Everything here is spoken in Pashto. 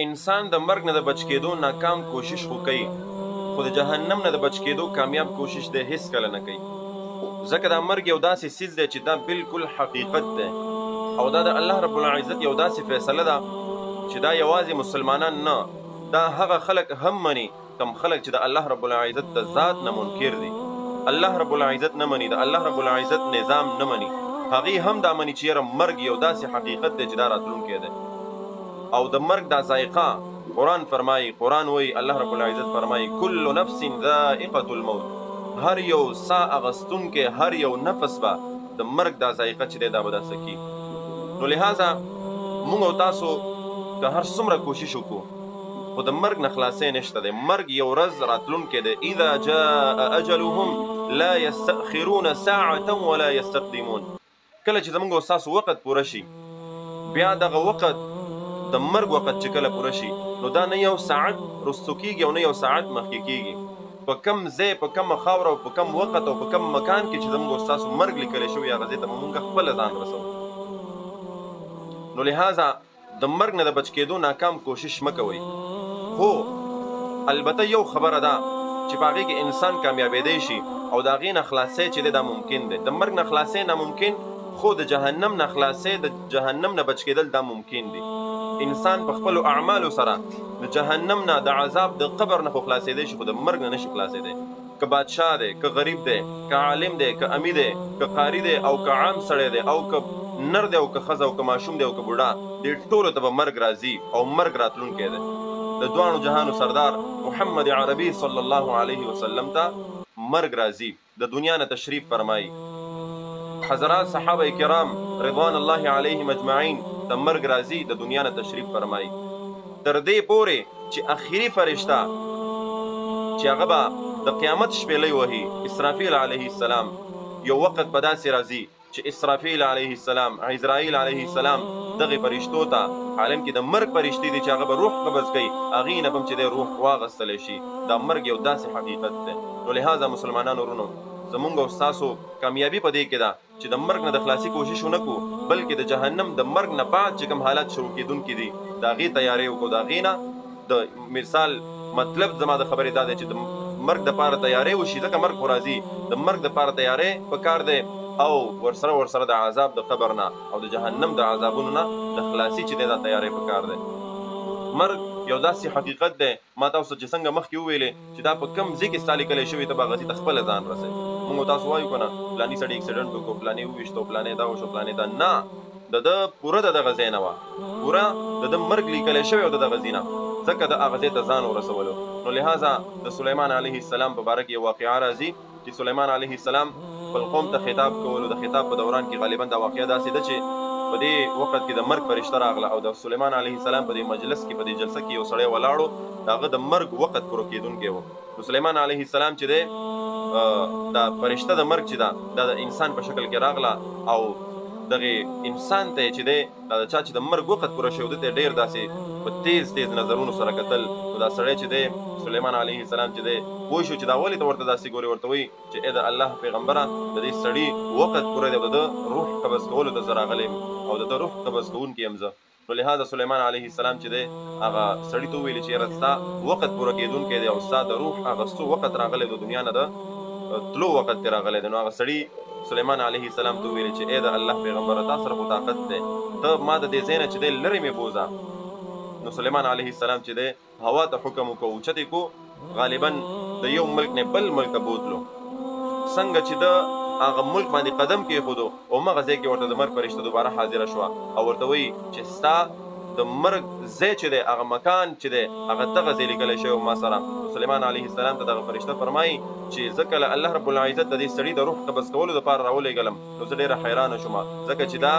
انسان د مرګ نه د بچ کېدو ناکام کوشش خو کوي، خو د جهنم نه د بچ کېدو کامیاب کوشش دی هیڅ کله نه کوي. ځکه دا مرګ یو داسې څیز دی چې دا بالکل حقیقت دی او دا د الله رب العزت یو داسې فیصله ده چې دا یوازې مسلمانان نه، دا هغه خلک هم مني کم خلک چې د الله رب العزت د ذات نه منکر دي، الله رب العزت نه مني، د الله رب العزت نظام نه مني، هغې هم دا مني چې یاره مرګ یو داسې حقیقت دی چې دا راتلونکی دی. او د مرګ دا ذائقه قرآن فرمایي، قرآن وایي، الله رب العزت فرمایي کل نفس ذائقة الموت، هر یو سا اغستونکی، هر یو نفس به د مرګ دا ذائقه چې دی دا به داسې کي. نو لہذا موږ او تاسو که هر څومره کوشش وکړو خو د مرګ نه خلاصی نشته دی. مرګ یو ورځ راتلونکی دی. اذا جاء اجلهم لا یستأخرون ساعة ولا یستقدمون. کله چې زموږ او ستاسو وخت پوره شي، بیا دغه وخت د مرګ وخت چې کله پوره شي نو دا نه یو ساعت رستو کېږي او نه یو ساعت مخکې کېږي. په کم ځای، په کمه خاوره او په کم وخت او په کم مکان کې چې زموږ او ستاسو مرګ لیکلی شوی هغه ځای ته به مونږ خپله ځان رسوو. نو لہذا د مرګ نه د بچ کېدو ناکام کوشش مه کوئ، خو البته یو خبره ده چې په هغې کې انسان کامیابېدی شي او د هغې نه خلاصی چې دی دا ممکن دی. د مرګ نه خلاصی ناممکن، خو د جهنم نه خلاصی، د جهنم نه بچ کېدل دا ممکن دي. انسان په خپلو اعمالو سره د جهنم نه، د عذاب د قبر نه خو خلاصېدی شي، خو د مرګ نه نشي خلاصېدی. که بادشاه دی، که غریب دی، که عالم دی، که امی دی، که قاري دی او که عام سړی دی او که نر دی او که ښځه او که ماشوم دی او که بوډا، دې ټولو ته به مرګ راځي او مرګ راتلونکی دی. د دواړو جهانو سردار محمد عربي صلی الله علیه وسلم ته مرګ راځي، د دنیا نه تشریف فرمایي. حضرات صحابه کرام رضوان الله علیهم اجمعین د مرګ راځي، د دنیا نه تشریف فرمایي، تر دې پورې چې اخري فرشته چې هغه به د قیامت شپېلۍ وهي، اسرافیل علیه السلام، یو وخت به داسې راځي چې اسرافیل علیه السلام، عزرائیل علیه السلام دغې فرشتو ته، عالم کې د مرګ فرشتې دي چې هغه به روح قبض کوي، هغې نه به هم چې دی روح واغستلی شي. دا مرګ یو داسې حقیقت دی. نو لہذا مسلمانانو ورونو، زمونږ او ستاسو کامیابي په دې کې ده چې د مرګ نه د خلاصي کوشش ونه کړو، بلکې د جهنم د مرګ نه بعد چې کوم حالات شروع کېدونکي دي د هغې تیاری وکړو. د هغې نه د مثال مطلب زما د خبرې دا دی چې د مرګ دپاره تیاری وشي، ځکه مرګ خو راځي، د مرګ دپاره تیاری پکار دی او ورسره د عذاب د قبر نه او د جهنم د عذابونو نه د خلاصي چې دی دا تیاری پکار دی. مرګ یو داسې حقیقت دی، ما تاسو چې څنګه مخکې وویلې چې دا په کم ځای کې ستا لیکلی شوي ته به هغه ځای ته خپله ځان رسوي. موږ تاسو وایو که نه فلاني سړي اکسیډنټ وکړو، فلاني وویشتو، فلاني دا وشو، فلاني دا، نه، د ده پوره د دغه ځای نه وه، پوره د ده مرګ لیکلی شوی او د دغه ځای نه، ځکه د هغه ځای ته ځان ورسولو. نو لہذا د سلیمان علیه السلام په باره کې یو واقعه راځي چې سلیمان علیه السلام خپل قوم ته خطاب کولو، د خطاب په دوران کې غالبا دا واقعه داسې ده چې په دې وخت کې د مرګ فرشته راغله او د سلیمان علیه السلام په دې مجلس کې، په دې جلسه کې یو سړی ولاړو، د هغه د مرګ وخت پوره کېدونکی و. نو سلیمان علیه السلام چې دی دا فرشته د مرګ چې ده دا د انسان په شکل کې راغله او دغې انسان ته چې دی دا د چا چې د مرګ وخت پوره شوی ده ته ډېر داسې په تیز تیز نظرونو سره کتل. نو دا سړی چې دی سلیمان علیه السلام چې دی پوه شو چې دا ولې ته ورته داسې ګورې، ورته وایي چې ای د الله پیغمبره د دې سړي وخت پوره دی او د ده روح قبض کولو ته زه راغلی یم او د ده روح قبض کوونکی یم زه. نو لہذا سلیمان علیه السلام چې دی هغه سړي ته وویلې چې یاره ستا وخت پوره کېدونکی دی او ستا د روح اغستو وخت راغلی د دنیا نه د تلو وخت ترې راغلی دی. نو هغه سړي سلیمان علیه السلام ته وویلې چې ای د الله پیغمبره تا سره خو طاقت دی، ته ما د دې ځای نه چې دی لرې مې بوځه. نو سلیمان علیه السلام چې دی هوا ته حکم وکړو، اوچتې کو، غالبا د یو ملک نه بل ملک ته بوتلو. څنګه چې د هغه ملک باندې قدم کېښودو همغه ځای کې ورته د مرګ فرشته دوباره حاضره شوه او ورته وایي چې ستا د مرګ ځای چې دی هغه مکان چې دی هغه دغه ځای لیکلی شوی ما سره. سلیمان علیه السلام ته دغه فرشته فرمایي چې زه کله الله رب العزت د دې سړي د روح قبض کولو دپاره راولېږلم نو زه ډېره حیرانه شوم، ځکه چې دا